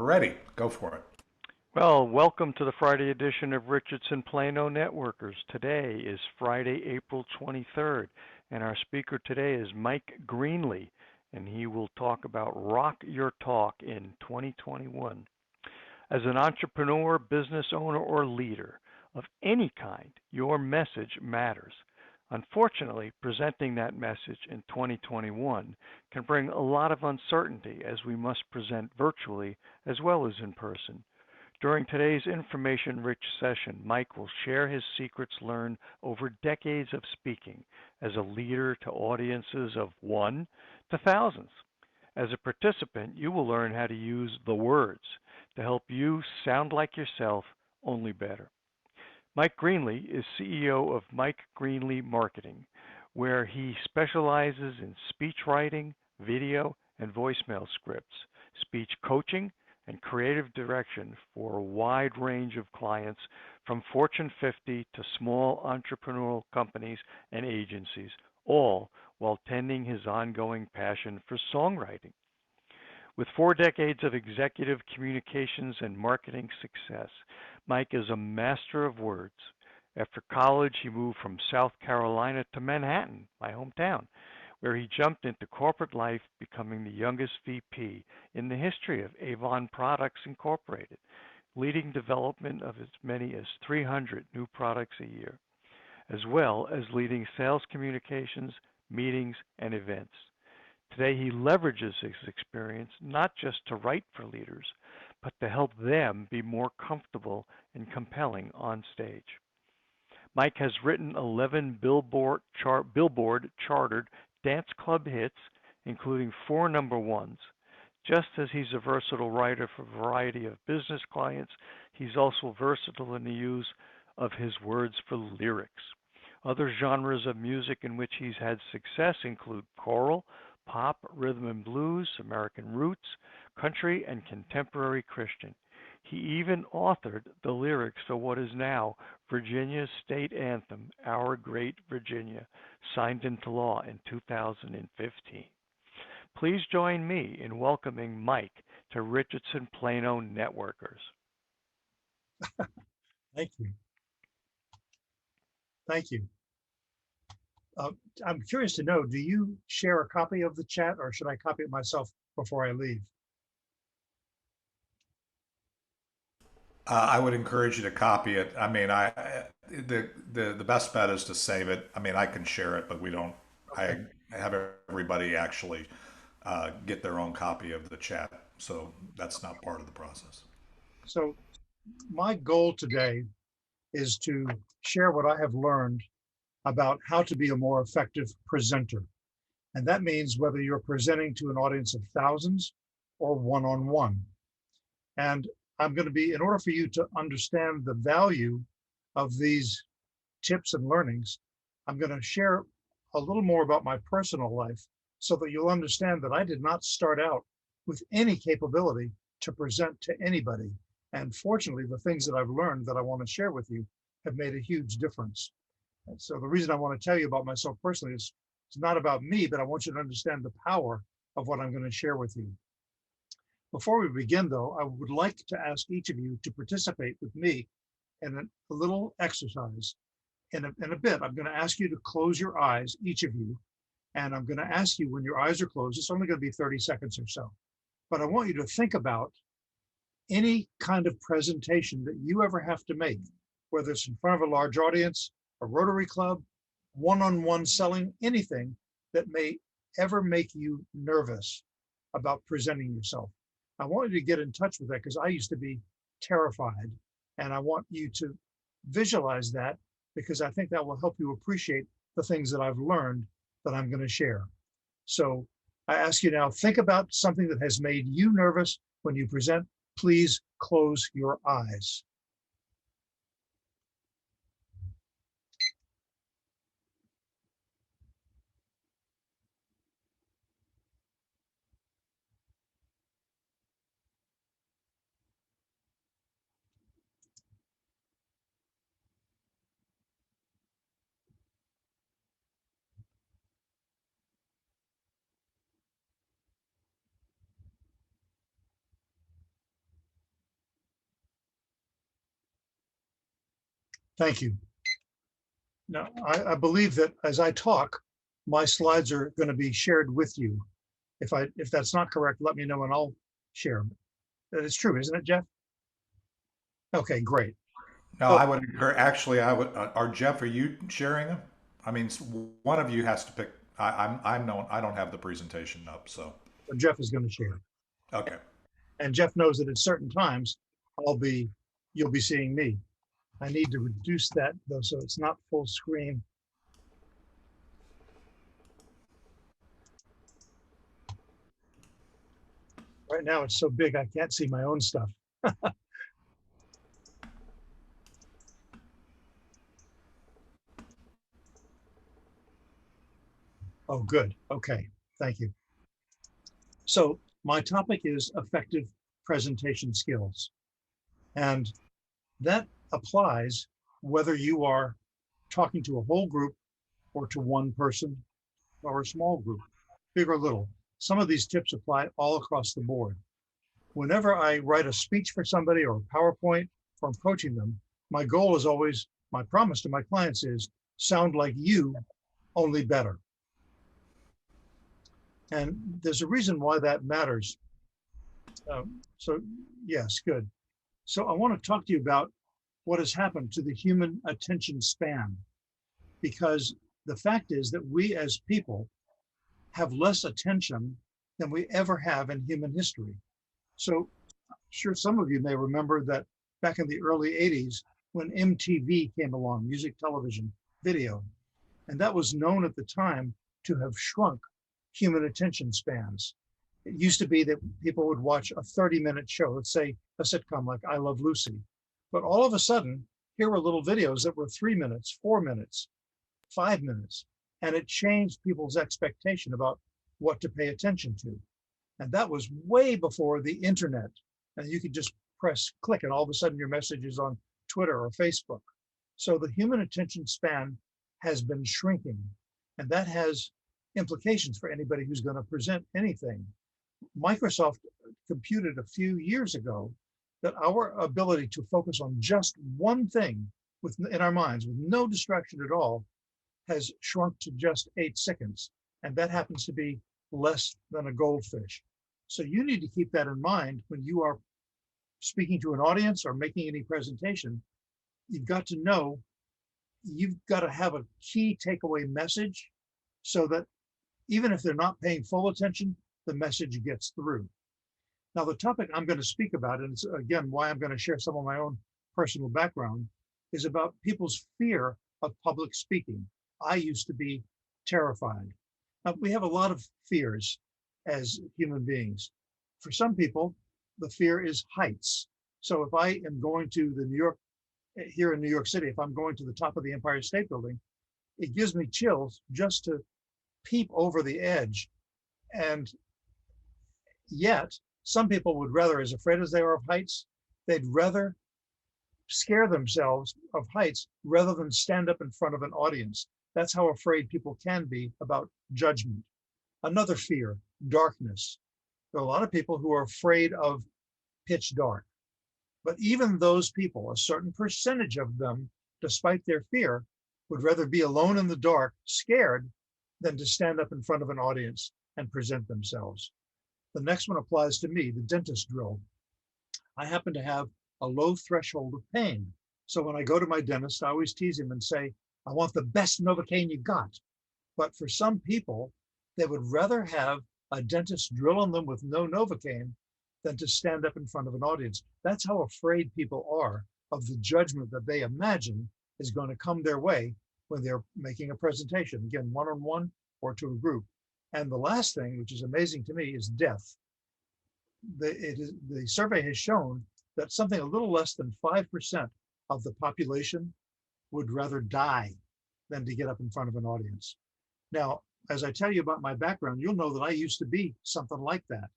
ready. Go for it. Well, welcome to the Friday edition of Richardson Plano Networkers. Today is Friday, April 23rd, and our speaker today is Mike Greenlee, and he will talk about Rock Your Talk in 2021. As an entrepreneur, business owner, or leader of any kind, your message matters. Unfortunately, presenting that message in 2021 can bring a lot of uncertainty as we must present virtually as well as in person. During today's information-rich session, Mike will share his secrets learned over decades of speaking as a leader to audiences of one to thousands. As a participant, you will learn how to use the words to help you sound like yourself, only better. Mike Greenlee is CEO of Mike Greenlee Marketing, where he specializes in speech writing, video, and voicemail scripts, speech coaching, and creative direction for a wide range of clients from Fortune 50 to small entrepreneurial companies and agencies, all while tending his ongoing passion for songwriting. With 4 decades of executive communications and marketing success, Mike is a master of words. After college, he moved from South Carolina to Manhattan, my hometown, where he jumped into corporate life, becoming the youngest VP in the history of Avon Products Incorporated, leading development of as many as 300 new products a year, as well as leading sales communications, meetings, and events. Today, he leverages his experience not just to write for leaders, but to help them be more comfortable and compelling on stage. Mike has written 11 Billboard chartered dance club hits, including 4 number ones. Just as he's a versatile writer for a variety of business clients, he's also versatile in the use of his words for lyrics. Other genres of music in which he's had success include choral, pop, rhythm and blues, American roots, country, and contemporary Christian. He even authored the lyrics for what is now Virginia's state anthem, Our Great Virginia, signed into law in 2015. Please join me in welcoming Mike to Richardson Plano Networkers. Thank you. Thank you. I'm curious to know, do you share a copy of the chat or should I copy it myself before I leave? I would encourage you to copy it. I mean, the best bet is to save it. I mean, I can share it, but we don't. Okay. I have everybody actually get their own copy of the chat, so that's not part of the process. So my goal today is to share what I have learned about how to be a more effective presenter. And that means whether you're presenting to an audience of thousands or one-on-one. And I'm going to be, in order for you to understand the value of these tips and learnings, I'm going to share a little more about my personal life so that you'll understand that I did not start out with any capability to present to anybody. And fortunately, the things that I've learned that I want to share with you have made a huge difference. And so the reason I want to tell you about myself personally is it's not about me, but I want you to understand the power of what I'm going to share with you. Before we begin, though, I would like to ask each of you to participate with me in a little exercise. In a bit, I'm going to ask you to close your eyes, each of you, and I'm going to ask you when your eyes are closed, it's only going to be 30 seconds or so, but I want you to think about any kind of presentation that you ever have to make, whether it's in front of a large audience, a Rotary Club, one-on-one selling, anything that may ever make you nervous about presenting yourself. I want you to get in touch with that because I used to be terrified, and I want you to visualize that because I think that will help you appreciate the things that I've learned that I'm going to share. So I ask you now, think about something that has made you nervous when you present. Please close your eyes. Thank you. Now, I believe that as I talk, my slides are going to be shared with you. If that's not correct, let me know and I'll share them. That is true, isn't it, Jeff? Okay, great. No, So, I would encourage, actually, I would, are Jeff, are you sharing them? I mean, one of you has to pick, I'm no, I don't have the presentation up, so, Jeff is going to share. okay. And Jeff knows that at certain times you'll be seeing me. I need to reduce that though, so it's not full screen. Right now it's so big I can't see my own stuff. Oh, good. Okay, thank you. So my topic is effective presentation skills. And that applies whether you are talking to a whole group or to one person or a small group, big or little. Some of these tips apply all across the board. Whenever I write a speech for somebody or a PowerPoint or I'm coaching them, my goal is always, my promise to my clients is sound like you, only better. And there's a reason why that matters. So yes, good. So I want to talk to you about what has happened to the human attention span, because the fact is that we as people have less attention than we ever have in human history. So sure, some of you may remember that back in the early 80s, when MTV came along, music television video, and that was known at the time to have shrunk human attention spans. It used to be that people would watch a 30-minute show, let's say a sitcom like I Love Lucy. But all of a sudden, here were little videos that were 3 minutes, 4 minutes, 5 minutes, and it changed people's expectation about what to pay attention to. And that was way before the internet. And you could just press click and all of a sudden your message is on Twitter or Facebook. So the human attention span has been shrinking, and that has implications for anybody who's going to present anything. Microsoft computed a few years ago that our ability to focus on just one thing in our minds with no distraction at all has shrunk to just 8 seconds. And that happens to be less than a goldfish. So you need to keep that in mind when you are speaking to an audience or making any presentation. You've got to know, you've got to have a key takeaway message so that even if they're not paying full attention, the message gets through. Now, the topic I'm going to speak about, and it's again why I'm going to share some of my own personal background, is about people's fear of public speaking. I used to be terrified. Now, we have a lot of fears as human beings. For some people, the fear is heights. So if I am going to here in New York City, if I'm going to the top of the Empire State Building, it gives me chills just to peep over the edge. And yet, some people would rather, as afraid as they are of heights, they'd rather scare themselves of heights rather than stand up in front of an audience. That's how afraid people can be about judgment. Another fear, darkness. There are a lot of people who are afraid of pitch dark. But even those people, a certain percentage of them, despite their fear, would rather be alone in the dark, scared, than to stand up in front of an audience and present themselves. The next one applies to me, the dentist drill. I happen to have a low threshold of pain. So when I go to my dentist, I always tease him and say, I want the best Novocaine you got. But for some people, they would rather have a dentist drill on them with no Novocaine than to stand up in front of an audience. That's how afraid people are of the judgment that they imagine is going to come their way when they're making a presentation, again, one-on-one or to a group. And the last thing, which is amazing to me, is death. The survey has shown that something a little less than 5% of the population would rather die than to get up in front of an audience. Now, as I tell you about my background, you'll know that I used to be something like that.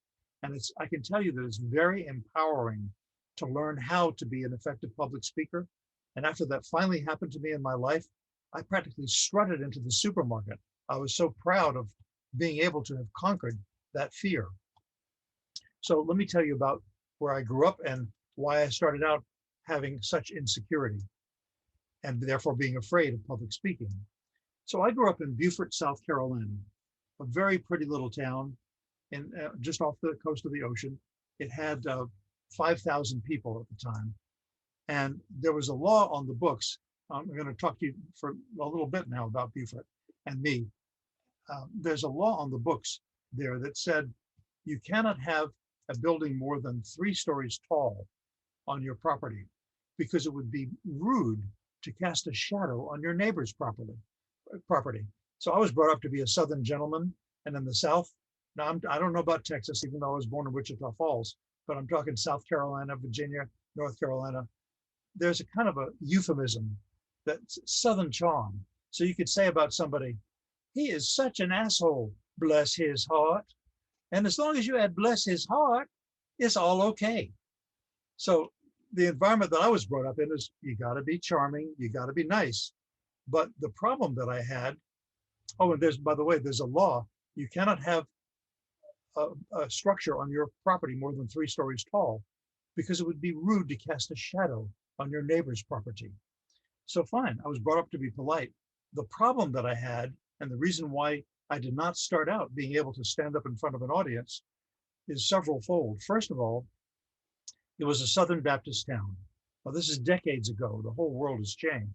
And I can tell you that it's very empowering to learn how to be an effective public speaker. And after that finally happened to me in my life, I practically strutted into the supermarket. I was so proud of being able to have conquered that fear. So let me tell you about where I grew up and why I started out having such insecurity. and therefore being afraid of public speaking. So I grew up in Beaufort, South Carolina, a very pretty little town in just off the coast of the ocean. It had 5,000 people at the time. And there was a law on the books. I'm going to talk to you for a little bit now about Beaufort and me. There's a law on the books there that said you cannot have a building more than 3 stories tall on your property because it would be rude to cast a shadow on your neighbor's property. So I was brought up to be a Southern gentleman, and in the South, now I don't know about Texas, even though I was born in Wichita Falls, but I'm talking South Carolina, Virginia, North Carolina. There's a kind of a euphemism that's Southern charm. So you could say about somebody, he is such an asshole, bless his heart. And as long as you add bless his heart, it's all okay. So the environment that I was brought up in is you got to be charming, you got to be nice. But the problem that I had, oh, and there's, by the way, there's a law. You cannot have a structure on your property more than 3 stories tall because it would be rude to cast a shadow on your neighbor's property. So fine, I was brought up to be polite. The problem that I had, and the reason why I did not start out being able to stand up in front of an audience, is several fold. First of all, it was a Southern Baptist town. Now, this is decades ago. The whole world has changed.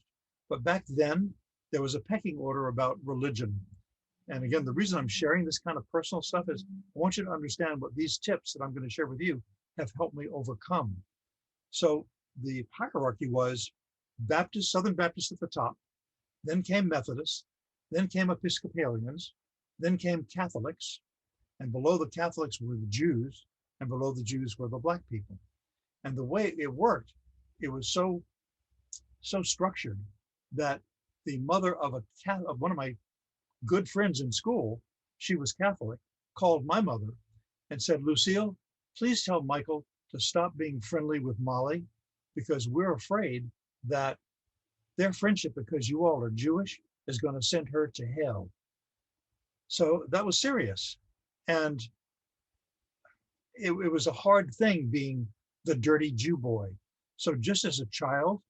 But back then, there was a pecking order about religion. And again, the reason I'm sharing this kind of personal stuff is I want you to understand what these tips that I'm going to share with you have helped me overcome. So the hierarchy was Baptist, Southern Baptist at the top, then came Methodists, then came Episcopalians, then came Catholics, and below the Catholics were the Jews, and below the Jews were the Black people. And the way it worked, it was so structured that the mother of one of my good friends in school, she was Catholic, called my mother and said, Lucille, please tell Michael to stop being friendly with Molly because we're afraid that their friendship, because you all are Jewish, is going to send her to hell. So that was serious. And it was a hard thing being the dirty Jew boy. So just as a child,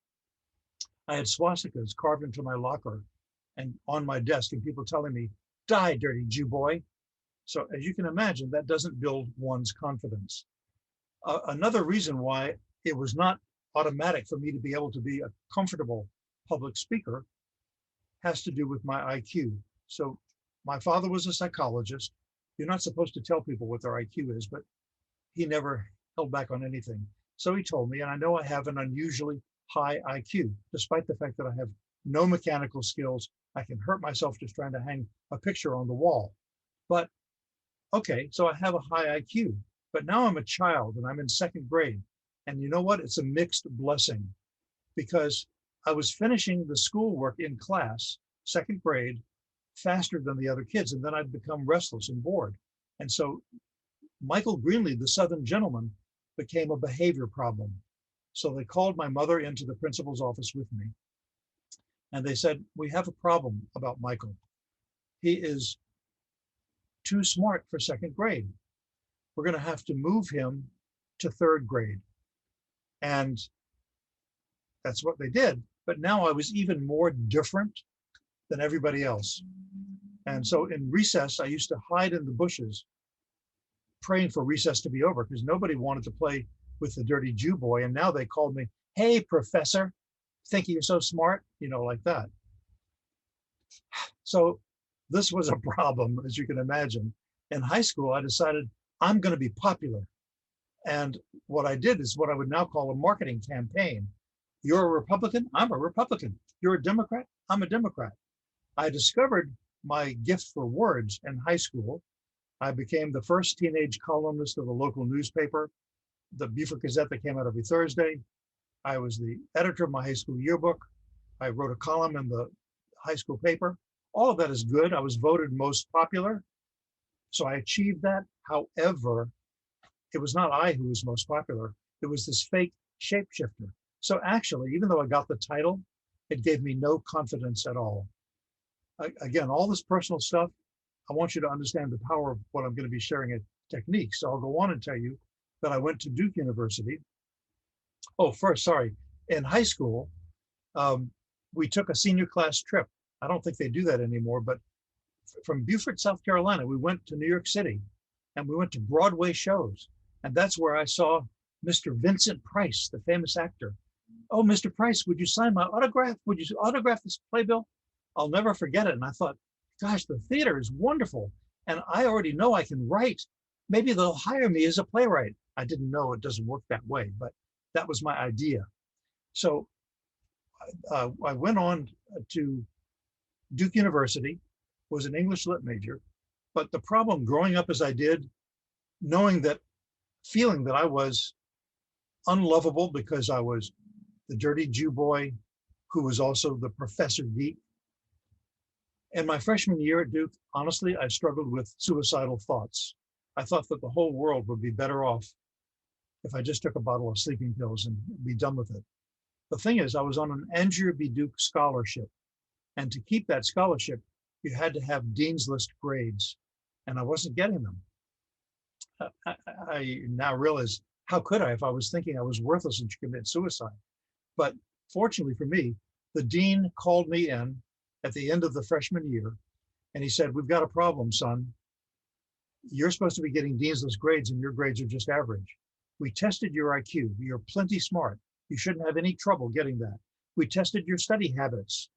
I had swastikas carved into my locker and on my desk, and people telling me, die, dirty Jew boy. So as you can imagine, that doesn't build one's confidence. Another reason why it was not automatic for me to be able to be a comfortable public speaker has to do with my IQ. So my father was a psychologist. You're not supposed to tell people what their IQ is, but he never held back on anything. So he told me, and I know I have an unusually high IQ, despite the fact that I have no mechanical skills. I can hurt myself just trying to hang a picture on the wall. But okay, so I have a high IQ, but now I'm a child and I'm in 2nd grade. And you know what? It's a mixed blessing because I was finishing the schoolwork in class, 2nd grade, faster than the other kids. And then I'd become restless and bored. And so Michael Greenlee, the Southern gentleman, became a behavior problem. So they called my mother into the principal's office with me. And they said, we have a problem about Michael. He is too smart for 2nd grade. We're going to have to move him to 3rd grade. And that's what they did. But now I was even more different than everybody else. And so in recess, I used to hide in the bushes, praying for recess to be over because nobody wanted to play with the dirty Jew boy. And now they called me, hey, professor, thinking you're so smart, like that. So this was a problem, as you can imagine. In high school, I decided I'm going to be popular. And what I did is what I would now call a marketing campaign. You're a Republican? I'm a Republican. You're a Democrat? I'm a Democrat. I discovered my gift for words in high school. I became the first teenage columnist of a local newspaper, the Beaufort Gazette, that came out every Thursday. I was the editor of my high school yearbook. I wrote a column in the high school paper. All of that is good. I was voted most popular. So I achieved that. However, it was not I who was most popular. It was this fake shapeshifter. So actually, even though I got the title, it gave me no confidence at all. Again, all this personal stuff, I want you to understand the power of what I'm going to be sharing as techniques. So I'll go on and tell you that I went to Duke University. Oh, first, sorry. In high school, we took a senior class trip. I don't think they do that anymore, but from Beaufort, South Carolina, we went to New York City and we went to Broadway shows. And that's where I saw Mr. Vincent Price, the famous actor. Oh, Mr. Price, would you sign my autograph? Would you autograph this playbill? I'll never forget it. And I thought, gosh, the theater is wonderful. And I already know I can write. Maybe they'll hire me as a playwright. I didn't know it doesn't work that way, but that was my idea. So I went on to Duke University, was an English lit major. But the problem growing up as I did, knowing that, feeling that I was unlovable because I was the dirty Jew boy who was also the professor geek. In my freshman year at Duke, honestly, I struggled with suicidal thoughts. I thought that the whole world would be better off if I just took a bottle of sleeping pills and be done with it. The thing is, I was on an Angier B. Duke scholarship. And to keep that scholarship, you had to have Dean's List grades. And I wasn't getting them. I now realize, how could I if I was thinking I was worthless and should commit suicide? But fortunately for me, the dean called me in at the end of the freshman year, and he said, we've got a problem, son. You're supposed to be getting Dean's List grades, and your grades are just average. We tested your IQ. You're plenty smart. You shouldn't have any trouble getting that. We tested your study habits.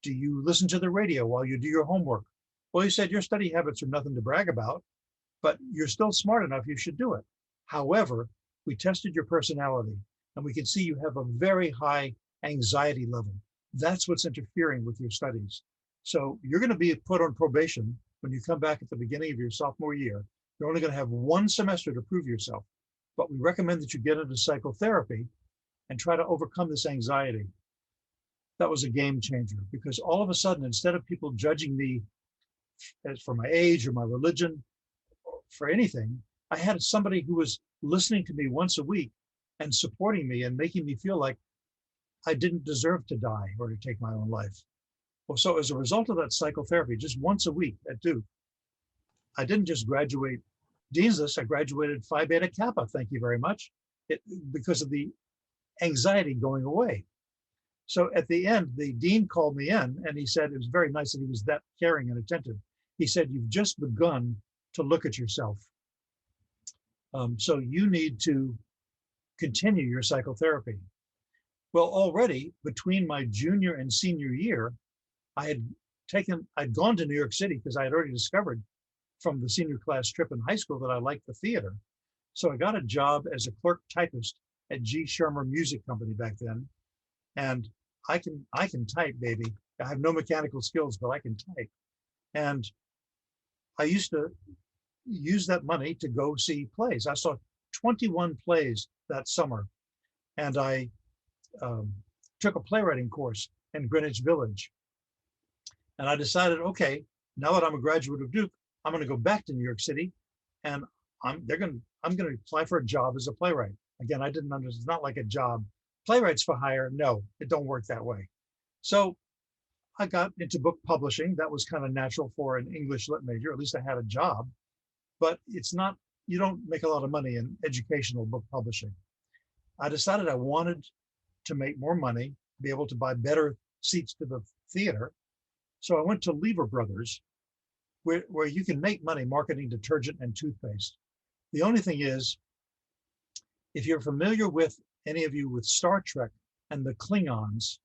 Do you listen to the radio while you do your homework? Well, he said, your study habits are nothing to brag about, but you're still smart enough, you should do it. However, we tested your personality, and we can see you have a very high anxiety level. That's what's interfering with your studies. So you're going to be put on probation when you come back at the beginning of your sophomore year. You're only going to have one semester to prove yourself, but we recommend that you get into psychotherapy and try to overcome this anxiety. That was a game changer, because all of a sudden, instead of people judging me as for my age or my religion, or for anything, I had somebody who was listening to me once a week and supporting me and making me feel like I didn't deserve to die or to take my own life. Well, so as a result of that psychotherapy, just once a week at Duke, I didn't just graduate Dean's List, I graduated Phi Beta Kappa, thank you very much, because of the anxiety going away. So at the end, the dean called me in and he said, it was very nice that he was that caring and attentive. He said, you've just begun to look at yourself. So you need to continue your psychotherapy. Well, already between my junior and senior year, I'd gone to New York City because I had already discovered from the senior class trip in high school that I liked the theater. So I got a job as a clerk typist at G. Shermer Music Company back then. And I can type, baby. I have no mechanical skills, but I can type. And I used to use that money to go see plays. I saw 21 plays that summer. And I took a playwriting course in Greenwich Village. And I decided, okay, now that I'm a graduate of Duke, I'm going to go back to New York City, and I'm going to apply for a job as a playwright. Again, I didn't understand. It's not like a job. Playwrights for hire. No, it don't work that way. So I got into book publishing. That was kind of natural for an English lit major. At least I had a job, but it's not, you don't make a lot of money in educational book publishing. I decided I wanted to make more money, be able to buy better seats to the theater. So I went to Lever Brothers, where you can make money marketing detergent and toothpaste. The only thing is, if you're familiar with, any of you with Star Trek and the Klingons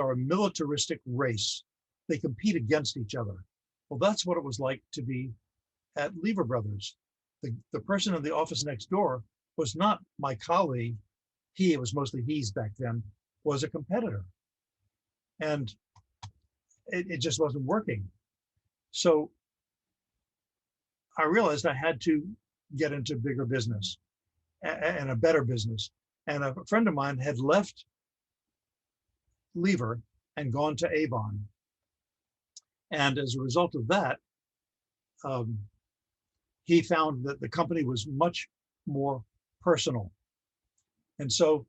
are a militaristic race. They compete against each other. Well, that's what it was like to be at Lever Brothers. The person in the office next door was not my colleague. It was mostly he's back then, was a competitor. And it just wasn't working. So I realized I had to get into bigger business and a better business. And a friend of mine had left Lever and gone to Avon. And as a result of that, he found that the company was much more personal. And so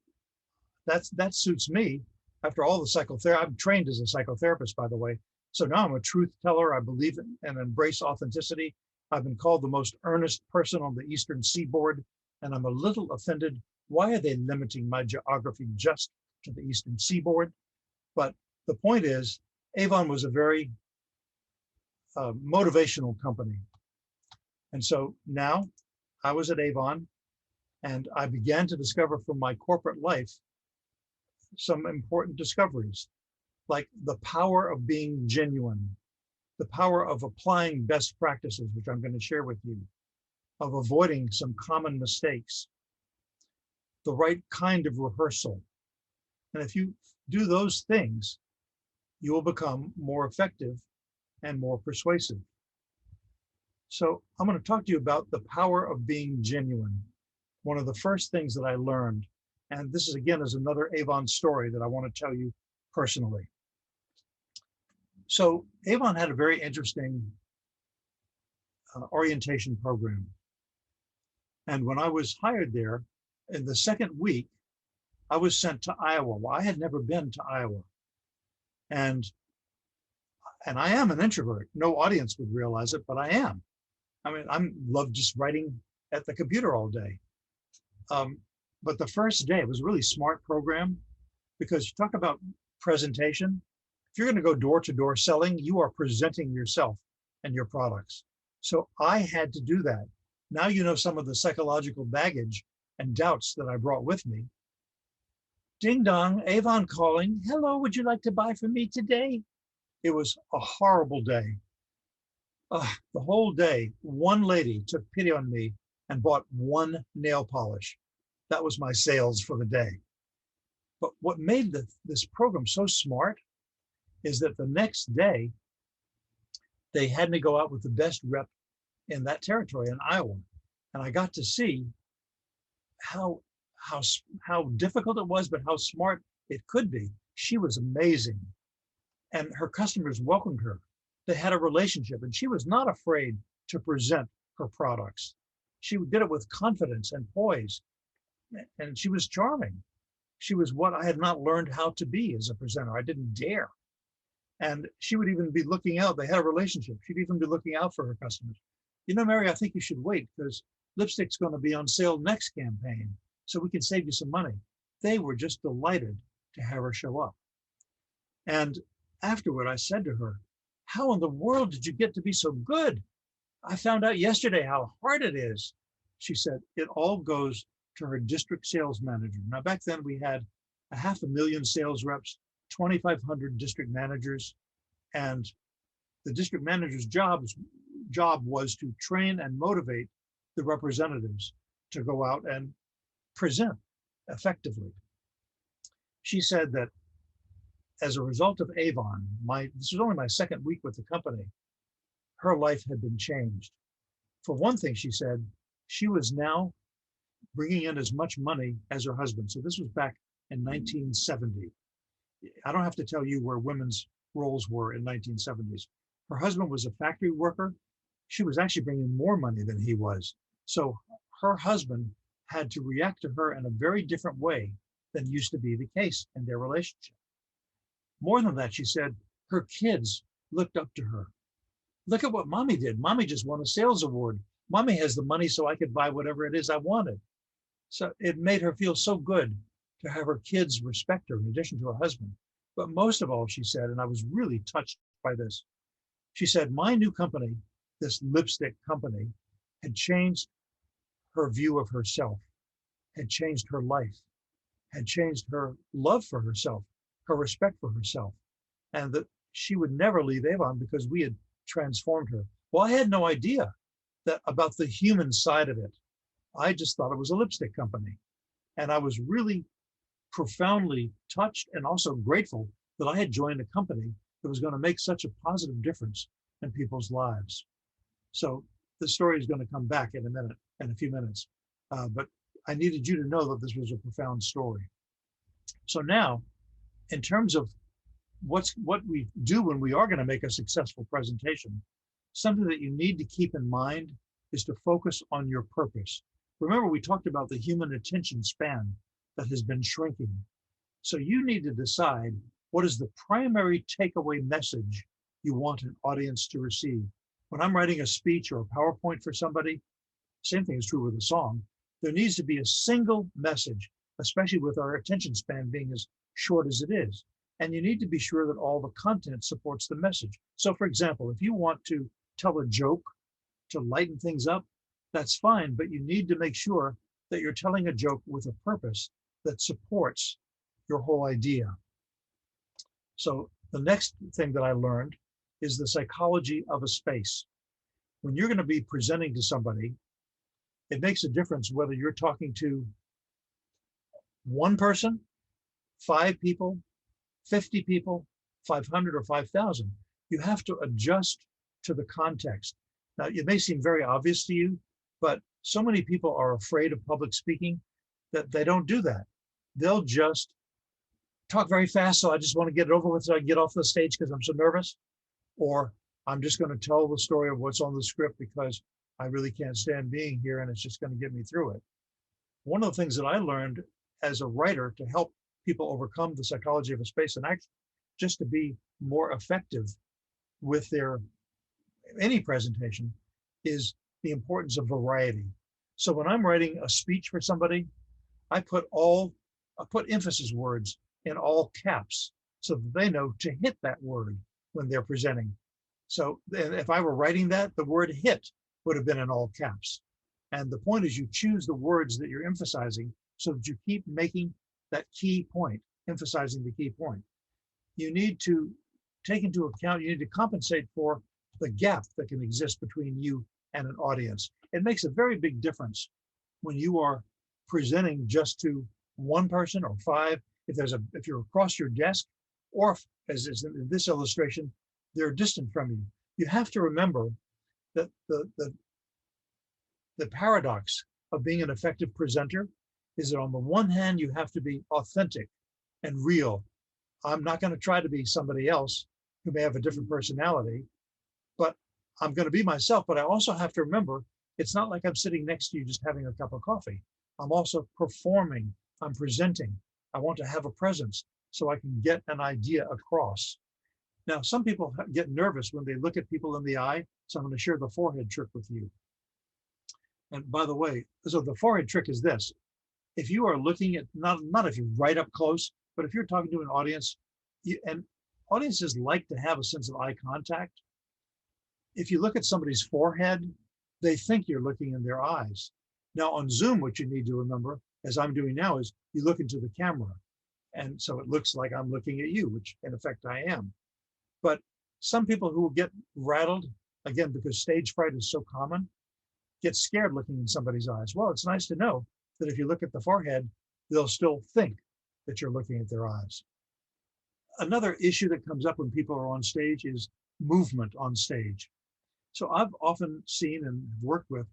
that suits me. After all the psychotherapy, I'm trained as a psychotherapist, by the way. So now I'm a truth teller. I believe in and embrace authenticity. I've been called the most earnest person on the Eastern Seaboard, and I'm a little offended. Why are they limiting my geography just to the Eastern Seaboard? But the point is, Avon was a very motivational company. And so now I was at Avon and I began to discover from my corporate life some important discoveries, like the power of being genuine, the power of applying best practices, which I'm going to share with you, of avoiding some common mistakes, the right kind of rehearsal. And if you do those things, you will become more effective and more persuasive. So I'm going to talk to you about the power of being genuine. One of the first things that I learned, and this is again is another Avon story that I want to tell you personally. So Avon had a very interesting orientation program. And when I was hired there, in the second week, I was sent to Iowa. Well, I had never been to Iowa. And I am an introvert. No audience would realize it, but I am. I mean, I love just writing at the computer all day. But the first day, it was a really smart program because you talk about presentation. If you're going to go door to door selling, you are presenting yourself and your products. So I had to do that. Now you know some of the psychological baggage and doubts that I brought with me. Ding dong, Avon calling. Hello, would you like to buy from me today? It was a horrible day. The whole day, one lady took pity on me and bought one nail polish. That was my sales for the day. But what made this program so smart is that the next day, they had me go out with the best rep in that territory in Iowa. And I got to see how difficult it was, but how smart it could be. She was amazing. And her customers welcomed her. They had a relationship, and she was not afraid to present her products. She did it with confidence and poise, and she was charming. She was what I had not learned how to be as a presenter. I didn't dare. And she would even be looking out. They had a relationship. She'd even be looking out for her customers. You know, Mary, I think you should wait because lipstick's going to be on sale next campaign, so we can save you some money. They were just delighted to have her show up. And afterward, I said to her, how in the world did you get to be so good? I found out yesterday how hard it is. She said, it all goes to her district sales manager. Now, back then we had 500,000 sales reps, 2,500 district managers, and the district manager's job was to train and motivate the representatives to go out and present effectively. She said that as a result of Avon, this was only my second week with the company, her life had been changed. For one thing, she said, she was now bringing in as much money as her husband. So this was back in 1970. I don't have to tell you where women's roles were in 1970s. Her husband was a factory worker. She was actually bringing more money than he was. So her husband had to react to her in a very different way than used to be the case in their relationship. More than that, she said, her kids looked up to her. Look at what mommy did. Mommy just won a sales award. Mommy has the money so I could buy whatever it is I wanted. So it made her feel so good to have her kids respect her in addition to her husband. But most of all, she said, and I was really touched by this, she said, my new company, this lipstick company, had changed her view of herself, had changed her life, had changed her love for herself, her respect for herself, and that she would never leave Avon because we had transformed her. Well, I had no idea that about the human side of it. I just thought it was a lipstick company. And I was really profoundly touched and also grateful that I had joined a company that was going to make such a positive difference in people's lives. So the story is going to come back in a few minutes. But I needed you to know that this was a profound story. So now, in terms of what we do when we are going to make a successful presentation, something that you need to keep in mind is to focus on your purpose. Remember, we talked about the human attention span that has been shrinking. So you need to decide what is the primary takeaway message you want an audience to receive. When I'm writing a speech or a PowerPoint for somebody, same thing is true with a song, there needs to be a single message, especially with our attention span being as short as it is. And you need to be sure that all the content supports the message. So for example, if you want to tell a joke to lighten things up, that's fine, but you need to make sure that you're telling a joke with a purpose that supports your whole idea. So the next thing that I learned is the psychology of a space. When you're going to be presenting to somebody, it makes a difference whether you're talking to one person, 5 people, 50 people, 500 or 5,000. You have to adjust to the context. Now, it may seem very obvious to you, but so many people are afraid of public speaking that they don't do that. They'll just talk very fast, so I just want to get it over with so I can get off the stage because I'm so nervous. Or I'm just going to tell the story of what's on the script because I really can't stand being here and it's just going to get me through it. One of the things that I learned as a writer to help people overcome the psychology of a space and act, just to be more effective with their any presentation, is the importance of variety. So when I'm writing a speech for somebody, I put emphasis words in all caps so that they know to hit that word when they're presenting. So if I were writing that, the word hit would have been in all caps. And the point is you choose the words that you're emphasizing so that you keep making that key point, emphasizing the key point. You need to take into account, you need to compensate for the gap that can exist between you and an audience. It makes a very big difference when you are presenting just to one person or 5, if you're across your desk, or if, as is in this illustration, they're distant from you. You have to remember that the paradox of being an effective presenter is that on the one hand, you have to be authentic and real. I'm not going to try to be somebody else who may have a different personality, but I'm going to be myself. But I also have to remember, it's not like I'm sitting next to you just having a cup of coffee. I'm also performing, I'm presenting. I want to have a presence so I can get an idea across. Now, some people get nervous when they look at people in the eye, so I'm going to share the forehead trick with you. And by the way, so the forehead trick is this. If you are looking at, not if you're right up close, but if you're talking to an audience, and audiences like to have a sense of eye contact. If you look at somebody's forehead, they think you're looking in their eyes. Now on Zoom, what you need to remember, as I'm doing now, is you look into the camera. And so it looks like I'm looking at you, which in effect I am. But some people who get rattled, again, because stage fright is so common, get scared looking in somebody's eyes. Well, it's nice to know that if you look at the forehead, they'll still think that you're looking at their eyes. Another issue that comes up when people are on stage is movement on stage. So I've often seen and worked with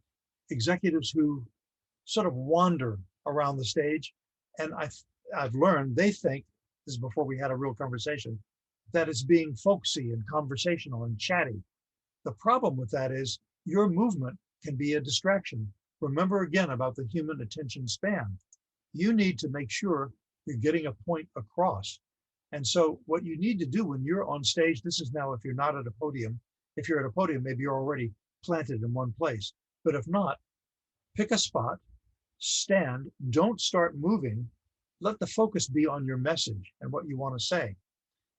executives who sort of wander around the stage. And I've learned they think, this is before we had a real conversation, that it's being folksy and conversational and chatty. The problem with that is your movement can be a distraction. Remember again about the human attention span. You need to make sure you're getting a point across. And so what you need to do when you're on stage, this is now if you're not at a podium, if you're at a podium, maybe you're already planted in one place. But if not, pick a spot, stand, don't start moving. Let the focus be on your message and what you want to say.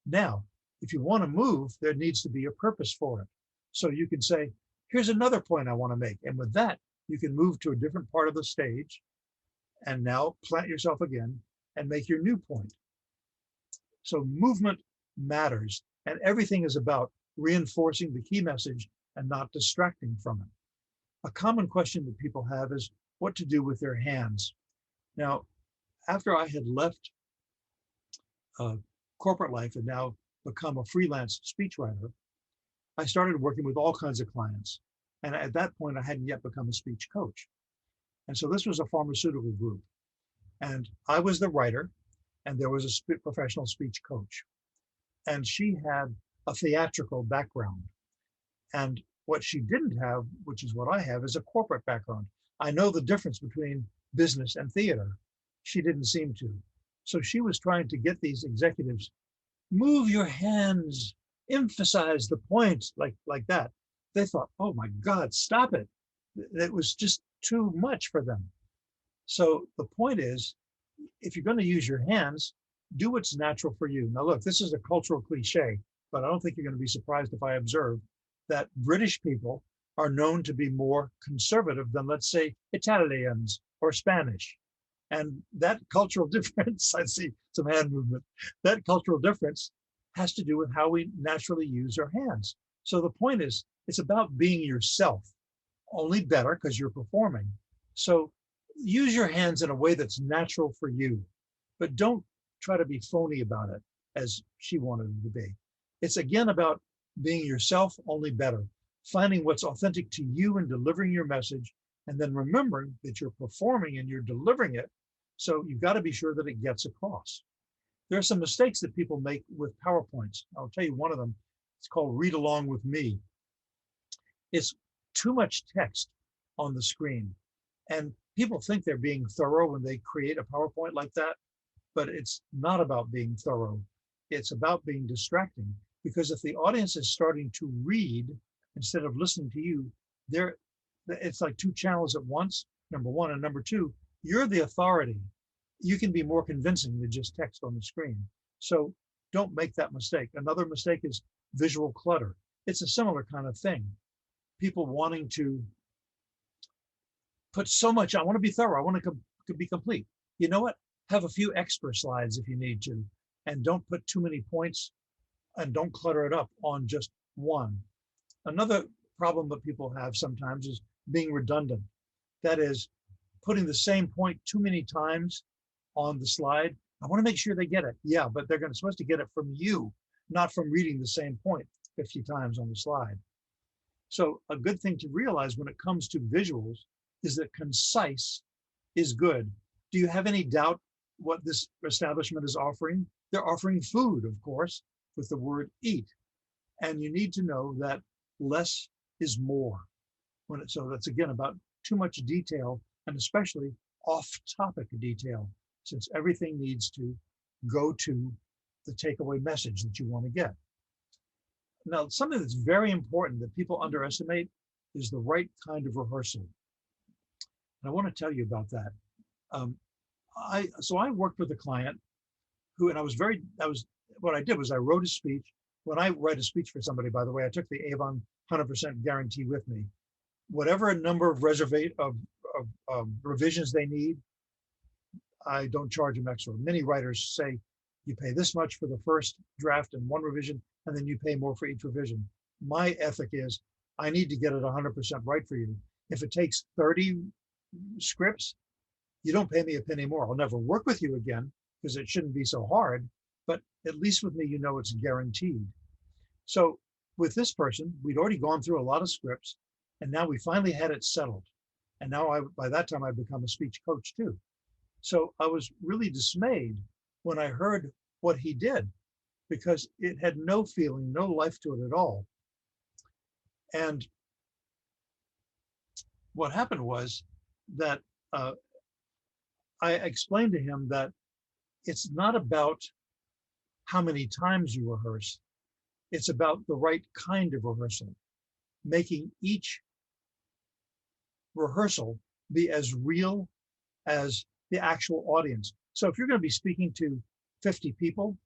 Now, if you want to move, there needs to be a purpose for it. So you can say, here's another point I want to make. And with that, you can move to a different part of the stage and now plant yourself again and make your new point. So movement matters, and everything is about reinforcing the key message and not distracting from it. A common question that people have is what to do with their hands. Now, after I had left corporate life and now become a freelance speechwriter, I started working with all kinds of clients. And at that point, I hadn't yet become a speech coach. And so this was a pharmaceutical group. And I was the writer, and there was a professional speech coach. And she had a theatrical background. And what she didn't have, which is what I have, is a corporate background. I know the difference between business and theater. She didn't seem to. So she was trying to get these executives, move your hands, emphasize the point, like that. They thought, oh my God, stop it. It was just too much for them. So the point is, if you're going to use your hands, do what's natural for you. Now, look, this is a cultural cliche, but I don't think you're going to be surprised if I observe that British people are known to be more conservative than, let's say, Italians or Spanish. And that cultural difference, I see some hand movement, that cultural difference has to do with how we naturally use our hands. So the point is, it's about being yourself, only better because you're performing. So use your hands in a way that's natural for you, but don't try to be phony about it as she wanted it to be. It's again about being yourself, only better, finding what's authentic to you and delivering your message, and then remembering that you're performing and you're delivering it. So you've got to be sure that it gets across. There are some mistakes that people make with PowerPoints. I'll tell you one of them. It's called Read Along with Me. It's too much text on the screen. And people think they're being thorough when they create a PowerPoint like that, but it's not about being thorough. It's about being distracting, because if the audience is starting to read instead of listening to you, it's like two channels at once, number one. And number two, you're the authority. You can be more convincing than just text on the screen. So don't make that mistake. Another mistake is visual clutter. It's a similar kind of thing. People wanting to put so much, I want to be thorough, I want to be complete. You know what? Have a few extra slides if you need to, and don't put too many points and don't clutter it up on just one. Another problem that people have sometimes is being redundant. That is, putting the same point too many times on the slide. I want to make sure they get it. Yeah, but they're supposed to get it from you, not from reading the same point 50 times on the slide. So a good thing to realize when it comes to visuals is that concise is good. Do you have any doubt what this establishment is offering? They're offering food, of course, with the word eat. And you need to know that less is more. So that's again about too much detail, and especially off-topic detail, since everything needs to go to the takeaway message that you want to get. Now, something that's very important that people underestimate is the right kind of rehearsal. And I want to tell you about that. So I worked with a client who, and what I did was I wrote a speech. When I write a speech for somebody, by the way, I took the Avon 100% guarantee with me. Whatever number of revisions they need, I don't charge them extra. Many writers say you pay this much for the first draft and one revision, and then you pay more for each revision. My ethic is I need to get it 100% right for you. If it takes 30 scripts, you don't pay me a penny more. I'll never work with you again because it shouldn't be so hard, but at least with me, you know it's guaranteed. So with this person, we'd already gone through a lot of scripts, and now we finally had it settled. And now by that time, I've become a speech coach too. So I was really dismayed when I heard what he did, because it had no feeling, no life to it at all. And what happened was that I explained to him that it's not about how many times you rehearse. It's about the right kind of rehearsal, making each rehearsal be as real as the actual audience. So if you're going to be speaking to 50 people,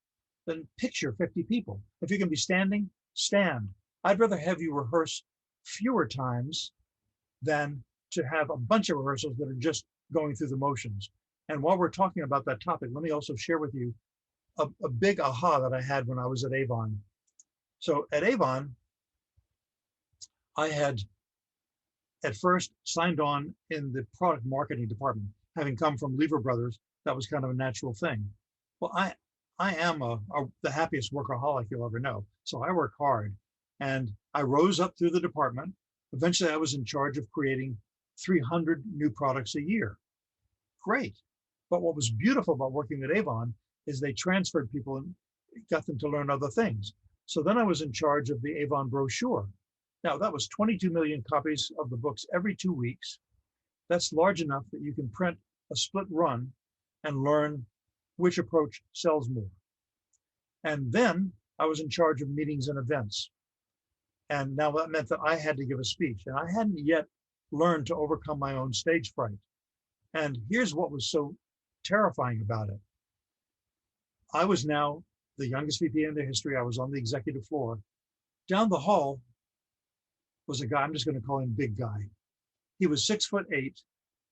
then picture 50 people. If you're going to be standing, stand. I'd rather have you rehearse fewer times than to have a bunch of rehearsals that are just going through the motions. And while we're talking about that topic, let me also share with you a big aha that I had when I was at Avon. So at Avon, I had at first signed on in the product marketing department. Having come from Lever Brothers, that was kind of a natural thing. Well, I am the happiest workaholic you'll ever know. So I work hard, and I rose up through the department. Eventually, I was in charge of creating 300 new products a year. Great. But what was beautiful about working at Avon is they transferred people and got them to learn other things. So then I was in charge of the Avon brochure. Now, that was 22 million copies of the books every 2 weeks. That's large enough that you can print a split run and learn which approach sells more. And then I was in charge of meetings and events. And now that meant that I had to give a speech, and I hadn't yet learned to overcome my own stage fright. And here's what was so terrifying about it. I was now the youngest VP in the history. I was on the executive floor. Down the hall was a guy, I'm just going to call him Big Guy. He was 6'8",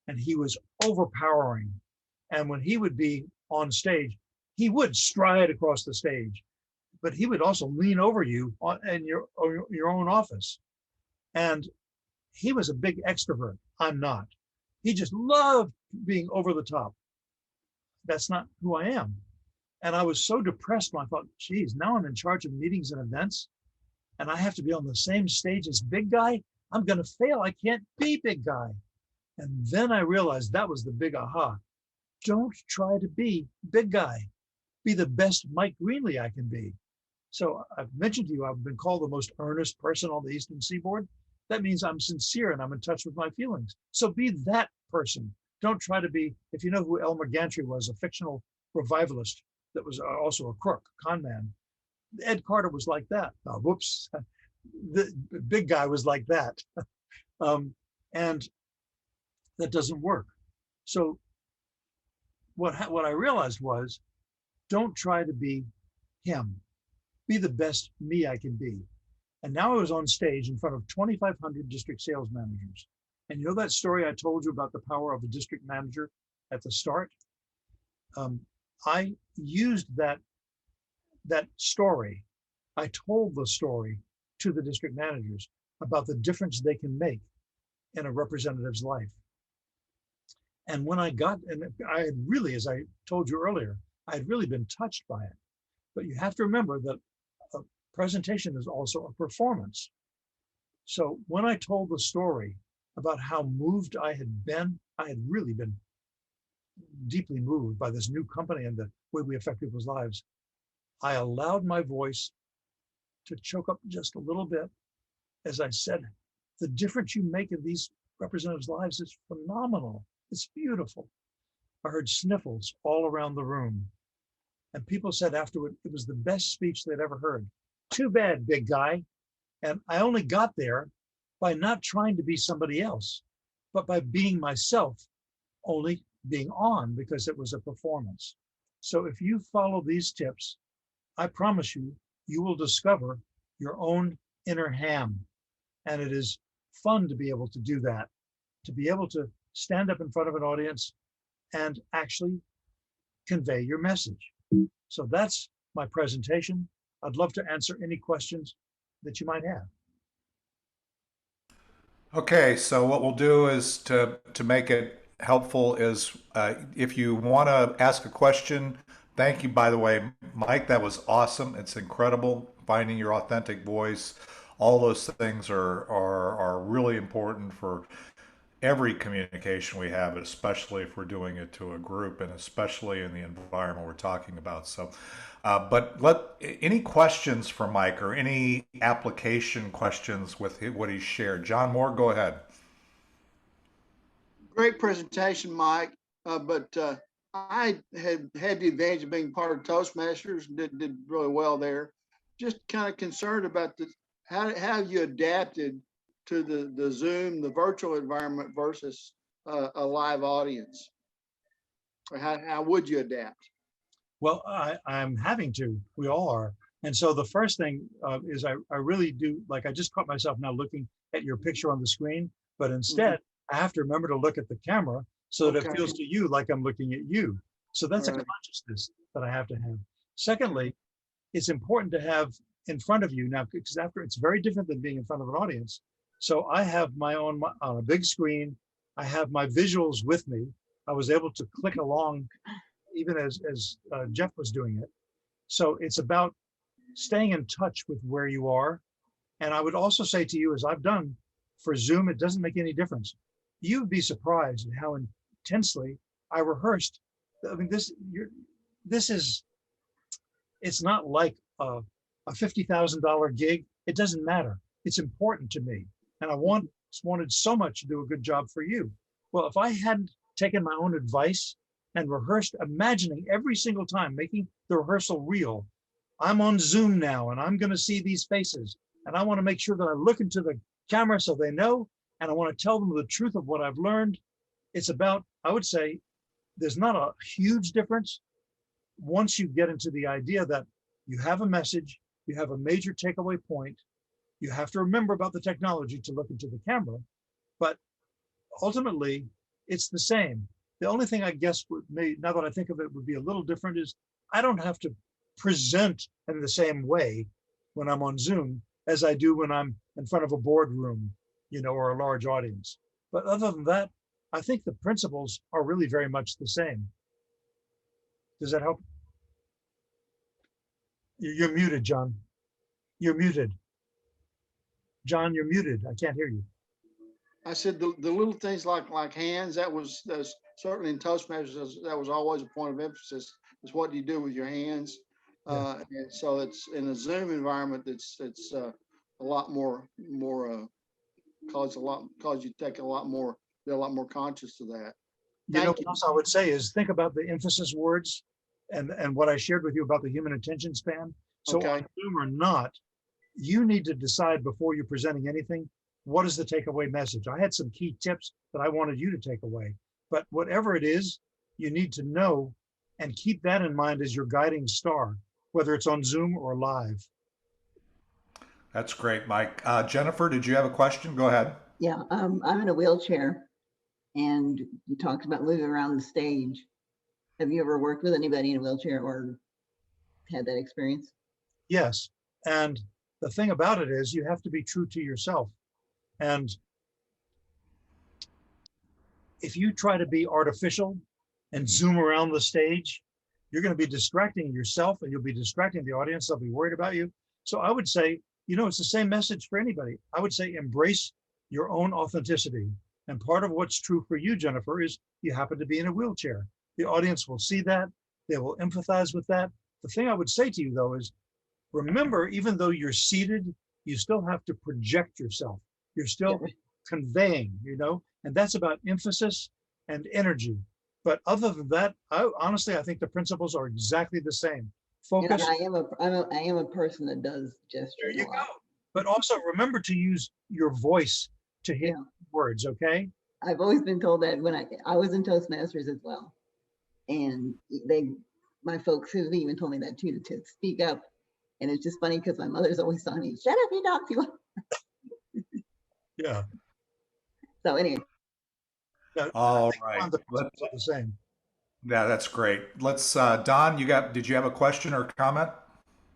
and he was overpowering. And when he would be on stage, he would stride across the stage, but he would also lean over you in your own office. And he was a big extrovert. I'm not. He just loved being over the top. That's not who I am. And I was so depressed when I thought, geez, now I'm in charge of meetings and events, and I have to be on the same stage as Big Guy. I'm going to fail. I can't be Big Guy. And then I realized that was the big aha. Don't try to be Big Guy. Be the best Mike Greenlee I can be. So I've mentioned to you, I've been called the most earnest person on the Eastern Seaboard. That means I'm sincere and I'm in touch with my feelings. So be that person. Don't try to be, if you know who Elmer Gantry was, a fictional revivalist that was also a crook, con man. Ed Carter was like that. Whoops. The Big Guy was like that. And that doesn't work. So what I realized was, don't try to be him. Be the best me I can be. And now I was on stage in front of 2,500 district sales managers. And you know that story I told you about the power of a district manager at the start? I used that story. I told the story to the district managers about the difference they can make in a representative's life. And when I had really, as I told you earlier, I had really been touched by it. But you have to remember that a presentation is also a performance. So when I told the story about how moved I had really been deeply moved by this new company and the way we affect people's lives. I allowed my voice to choke up just a little bit as I said, the difference you make in these representatives' lives is phenomenal. It's beautiful. I heard sniffles all around the room. And people said afterward, it was the best speech they'd ever heard. Too bad, Big Guy. And I only got there by not trying to be somebody else, but by being myself, only being on because it was a performance. So if you follow these tips, I promise you, you will discover your own inner ham. And it is fun to be able to do that, to be able to stand up in front of an audience and actually convey your message. So that's my presentation. I'd love to answer any questions that you might have. Okay, so what we'll do is to make it helpful is if you want to ask a question, thank you, by the way, Mike. That was awesome. It's incredible finding your authentic voice. All those things are really important for every communication we have, especially if we're doing it to a group and especially in the environment we're talking about. So, but any questions for Mike or any application questions with what he shared? John Moore, go ahead. Great presentation, Mike. But I had the advantage of being part of Toastmasters, did really well there. Just kind of concerned about how you adapted to the Zoom, the virtual environment versus a live audience. Or how would you adapt? Well, I'm having to. We all are. And so the first thing is I really do, like I just caught myself now looking at your picture on the screen, but instead I have to remember to look at the camera so that it feels to you like I'm looking at you. So that's a consciousness that I have to have. Secondly, it's important to have in front of you now, because after it's very different than being in front of an audience. So I have my own on a big screen. I have my visuals with me. I was able to click along even as Jeff was doing it. So it's about staying in touch with where you are. And I would also say to you, as I've done for Zoom, it doesn't make any difference. You'd be surprised at how intensely I rehearsed. I mean, it's not like a $50,000 gig. It doesn't matter. It's important to me. And I wanted so much to do a good job for you. Well, if I hadn't taken my own advice and rehearsed, imagining every single time, making the rehearsal real, I'm on Zoom now and I'm going to see these faces. And I want to make sure that I look into the camera so they know, and I want to tell them the truth of what I've learned. It's about, I would say, there's not a huge difference, once you get into the idea that you have a message, you have a major takeaway point, you have to remember about the technology to look into the camera, but ultimately it's the same. The only thing I guess now that I think of it, would be a little different is I don't have to present in the same way when I'm on Zoom as I do when I'm in front of a boardroom, or a large audience. But other than that, I think the principles are really very much the same. Does that help? You're muted, John. You're muted. John, you're muted. I can't hear you. I said the little things like hands, that's certainly in Toastmasters, that was always a point of emphasis, is what do you do with your hands? Yeah. And so it's in a Zoom environment, it's a lot more cause you take a lot more, be a lot more conscious of that. Thank What you. else I would say is think about the emphasis words and what I shared with you about the human attention span. So Okay. on Zoom or not, you need to decide before you're presenting anything, what is the takeaway message? I had some key tips that I wanted you to take away, but whatever it is, you need to know and keep that in mind as your guiding star, whether it's on Zoom or live. That's great, Mike. Jennifer, did you have a question? Go ahead. Yeah, I'm in a wheelchair, and you talked about moving around the stage. Have you ever worked with anybody in a wheelchair or had that experience? Yes. And the thing about it is you have to be true to yourself. And if you try to be artificial and zoom around the stage, you're going to be distracting yourself and you'll be distracting the audience. They'll be worried about you. So I would say, it's the same message for anybody. I would say embrace your own authenticity. And part of what's true for you, Jennifer, is you happen to be in a wheelchair. The audience will see that. They will empathize with that. The thing I would say to you, though, is remember, even though you're seated, you still have to project yourself. You're still conveying, and that's about emphasis and energy. But other than that, honestly, I think the principles are exactly the same. Focus. And I am a person that does gestures. There you go. But also remember to use your voice to hit words, okay? I've always been told that when I was in Toastmasters as well. And my folks have even told me that too, to speak up. And it's just funny because my mother's always telling me, shut up, you talk. Yeah. So anyway. All right. The same. Yeah, that's great. Let's, Don, did you have a question or comment?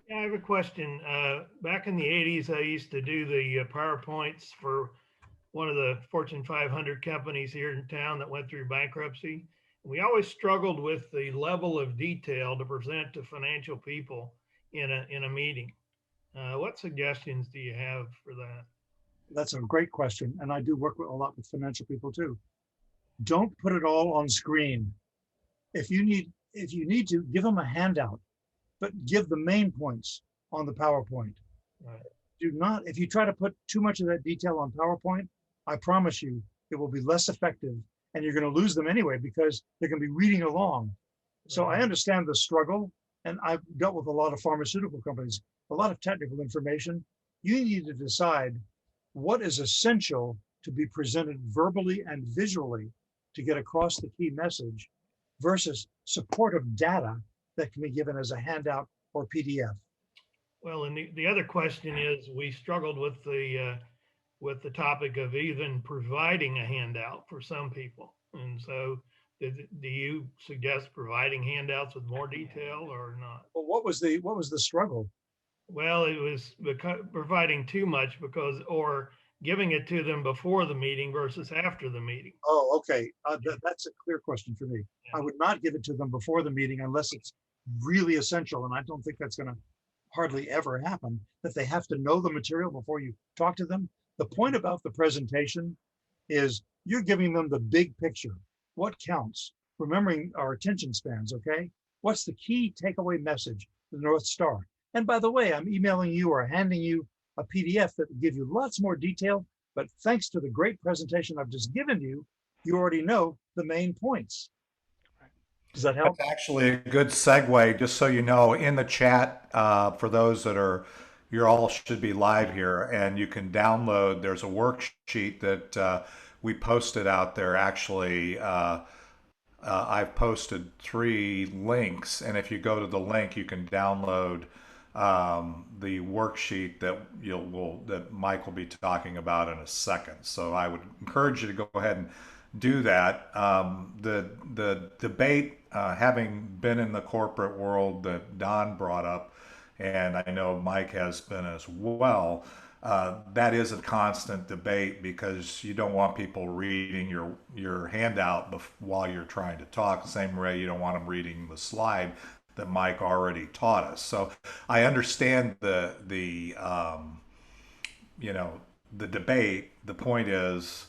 Yeah, I have a question. Back in the 80s, I used to do the PowerPoints for one of the Fortune 500 companies here in town that went through bankruptcy. We always struggled with the level of detail to present to financial people in a meeting. What suggestions do you have for that? That's a great question. And I do work a lot with financial people too. Don't put it all on screen. If you need to, give them a handout, but give the main points on the PowerPoint. Right. Do not, if you try to put too much of that detail on PowerPoint, I promise you, it will be less effective and you're going to lose them anyway because they're going to be reading along. So I understand the struggle, and I've dealt with a lot of pharmaceutical companies, a lot of technical information. You need to decide what is essential to be presented verbally and visually to get across the key message versus supportive data that can be given as a handout or PDF. Well, and the other question is, we struggled with the topic of even providing a handout for some people. And so do you suggest providing handouts with more detail or not? Well, what was the struggle? Well, it was providing too much or giving it to them before the meeting versus after the meeting. Oh, okay. That's a clear question for me. Yeah. I would not give it to them before the meeting unless it's really essential. And I don't think that's going to hardly ever happen, that they have to know the material before you talk to them. The point about the presentation is you're giving them the big picture. What counts? Remembering our attention spans, okay? What's the key takeaway message, the North Star? And by the way, I'm emailing you or handing you a PDF that will give you lots more detail, but thanks to the great presentation I've just given you, you already know the main points. Does that help? That's actually a good segue, just so you know, in the chat, for those that you all should be live here, and you can download, there's a worksheet that we posted out there actually I've posted 3 links, and if you go to the link, you can download the worksheet that that Mike will be talking about in a second. So I would encourage you to go ahead and do that. The debate, having been in the corporate world that Don brought up, and I know Mike has been as well. That is a constant debate because you don't want people reading your handout while you're trying to talk. The same way you don't want them reading the slide that Mike already taught us. So I understand you know the debate. The point is,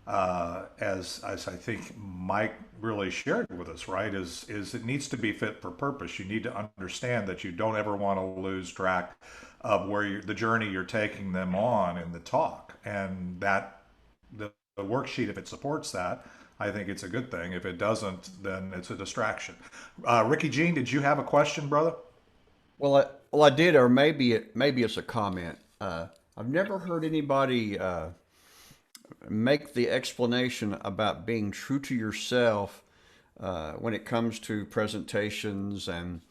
as I think Mike really shared with us, right, is it needs to be fit for purpose. You need to understand that you don't ever want to lose track of the journey you're taking them on in the talk, and that the worksheet, if it supports that, I think it's a good thing. If it doesn't, then it's a distraction. Ricky Jean, did you have a question, brother? Well, I did, or maybe it's a comment. I've never heard anybody make the explanation about being true to yourself when it comes to presentations and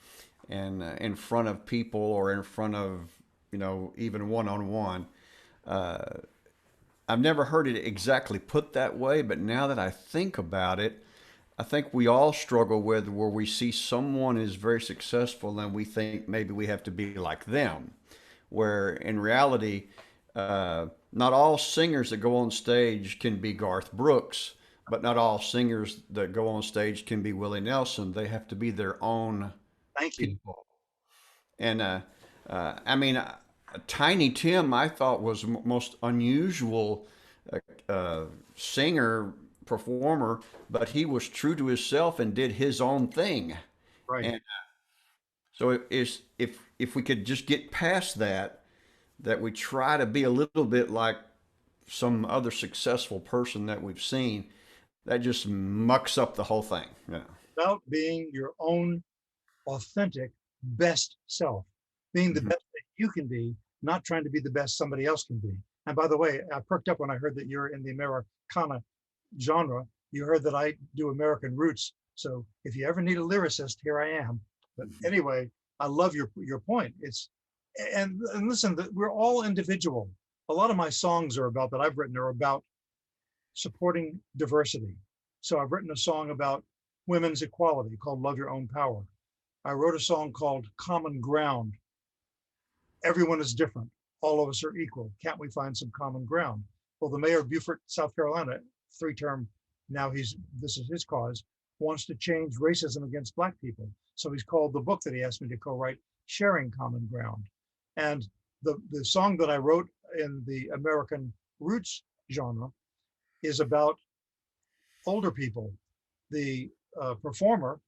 in front of people or in front of even one on one. I've never heard it exactly put that way, but now that I think about it, I think we all struggle with where we see someone is very successful and we think maybe we have to be like them. Where in reality, not all singers that go on stage can be Garth Brooks, but not all singers that go on stage can be Willie Nelson. They have to be their own Thank you. people. And I mean, Tiny Tim, I thought was most unusual singer performer, but he was true to himself and did his own thing. Right. And so it is if we could just get past that, that we try to be a little bit like some other successful person that we've seen, that just mucks up the whole thing. Yeah. About being your own authentic best self, being the Mhm. best that you can be, not trying to be the best somebody else can be. And by the way, I perked up when I heard that you're in the Americana genre. You heard that I do American roots. So if you ever need a lyricist, here I am. But anyway, I love your point. It's and listen, we're all individual. A lot of my songs are about that I've written are about supporting diversity. So I've written a song about women's equality called Love Your Own Power. I wrote a song called Common Ground. Everyone is different. All of us are equal. Can't we find some common ground? Well, the mayor of Beaufort, South Carolina, 3-term, now this is his cause, wants to change racism against Black people. So he's called the book that he asked me to co-write, Sharing Common Ground. And the song that I wrote in the American roots genre is about older people. The performer,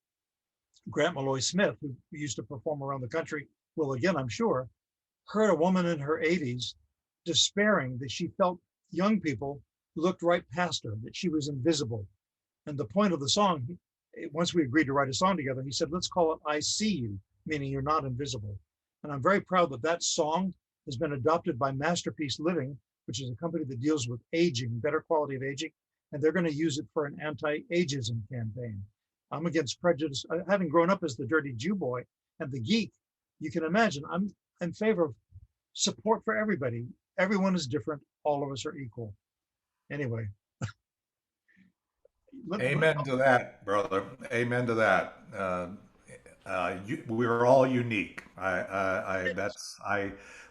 Grant Malloy Smith, who used to perform around the country, will again, I'm sure, heard a woman in her 80s despairing that she felt young people looked right past her, that she was invisible. And the point of the song, once we agreed to write a song together, he said, let's call it I See You, meaning you're not invisible. And I'm very proud that that song has been adopted by Masterpiece Living, which is a company that deals with aging, better quality of aging, and they're going to use it for an anti-ageism campaign. I'm against prejudice. Having grown up as the dirty Jew boy and the geek, you can imagine I'm in favor of support for everybody. Everyone is different. All of us are equal. Anyway, Amen to that, brother. Amen to that. We're all unique.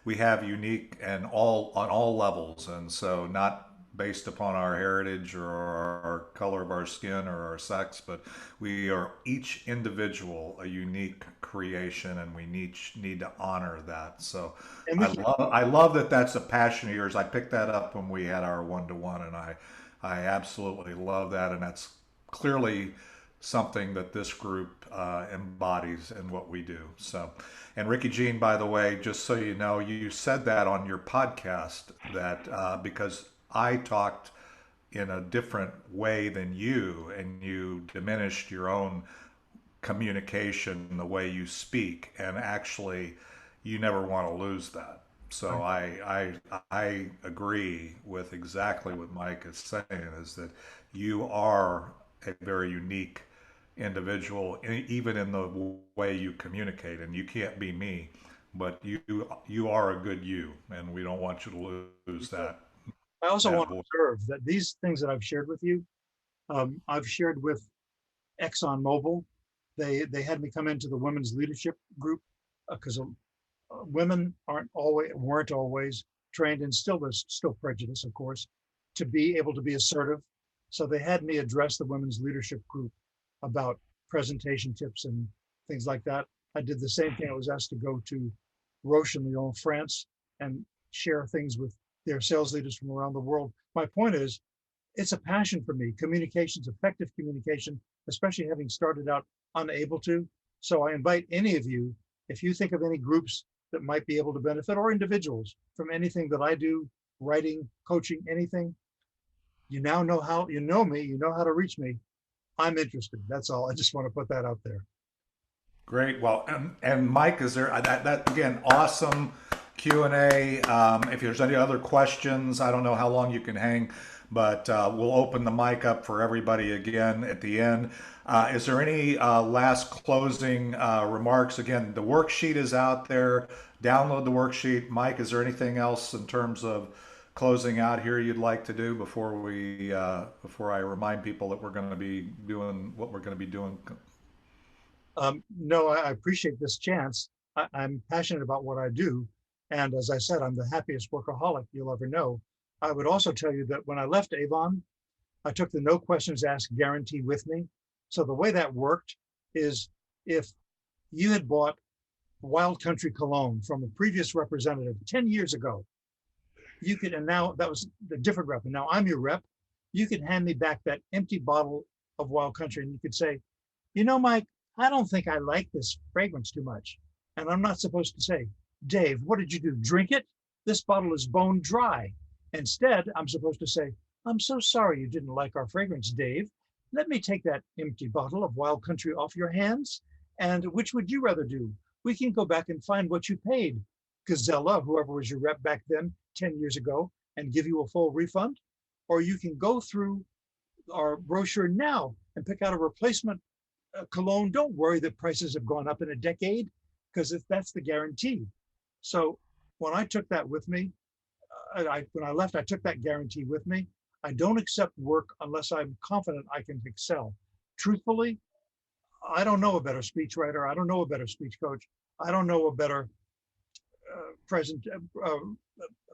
We have unique and all on all levels, and so not based upon our heritage or our color of our skin or our sex, but we are each individual a unique creation, and we need to honor that. So and we I love that that's a passion of yours. I picked that up when we had our one-to-one, and I absolutely love that, and that's clearly something that this group embodies in what we do. So, and Ricky Jean, by the way, just so you know, you said that on your podcast that because I talked in a different way than you, and you diminished your own communication, the way you speak, and actually, you never want to lose that. So I agree with exactly what Mike is saying, is that you are a very unique individual, even in the way you communicate. And you can't be me, but you are a good you, and we don't want you to lose I also that want to voice. observe that these things that I've shared with you, I've shared with ExxonMobil. They had me come into the women's leadership group because women weren't always trained, and still there's still prejudice, of course, to be able to be assertive. So they had me address the women's leadership group about presentation tips and things like that. I did the same thing. I was asked to go to Roche in Lyon, France, and share things with their sales leaders from around the world. My point is, it's a passion for me. Communications, effective communication, especially having started out unable to. So I invite any of you, if you think of any groups that might be able to benefit, or individuals from anything that I do, writing, coaching, anything, you now know how, you know me, you know how to reach me. I'm interested. That's all. I just want to put that out there. Great. Well, and Mike, is there that again? Awesome Q&A. If there's any other questions, I don't know how long you can hang, but we'll open the mic up for everybody again at the end. Is there any last closing remarks? Again, the worksheet is out there. Download the worksheet. Mike, is there anything else in terms of closing out here you'd like to do before we before I remind people that we're going to be doing what we're going to be doing? No, I appreciate this chance. I'm passionate about what I do. And as I said, I'm the happiest workaholic you'll ever know. I would also tell you that when I left Avon, I took the no questions asked guarantee with me. So the way that worked is, if you had bought Wild Country cologne from a previous representative 10 years ago, you could, and now that was the different rep, and now I'm your rep, you could hand me back that empty bottle of Wild Country, and you could say, you know, Mike, I don't think I like this fragrance too much. And I'm not supposed to say, Dave, what did you do? Drink it? This bottle is bone dry. Instead, I'm supposed to say, I'm so sorry you didn't like our fragrance, Dave. Let me take that empty bottle of Wild Country off your hands. And which would you rather do? We can go back and find what you paid, Gazella, whoever was your rep back then, 10 years ago, and give you a full refund. Or you can go through our brochure now and pick out a replacement cologne. Don't worry that prices have gone up in a decade, because that's the guarantee. So when I took that with me, when I left, I took that guarantee with me. I don't accept work unless I'm confident I can excel. Truthfully, I don't know a better speechwriter. I don't know a better speech coach. I don't know a better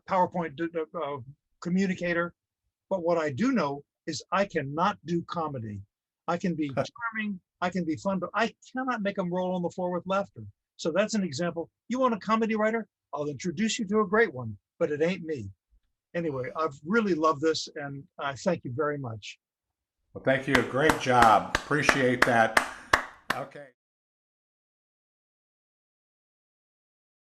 PowerPoint communicator. But what I do know is I cannot do comedy. I can be charming, I can be fun, but I cannot make them roll on the floor with laughter. So that's an example. You want a comedy writer? I'll introduce you to a great one, but it ain't me. Anyway, I've really loved this, and I thank you very much. Well, thank you. Great job. Appreciate that. Okay.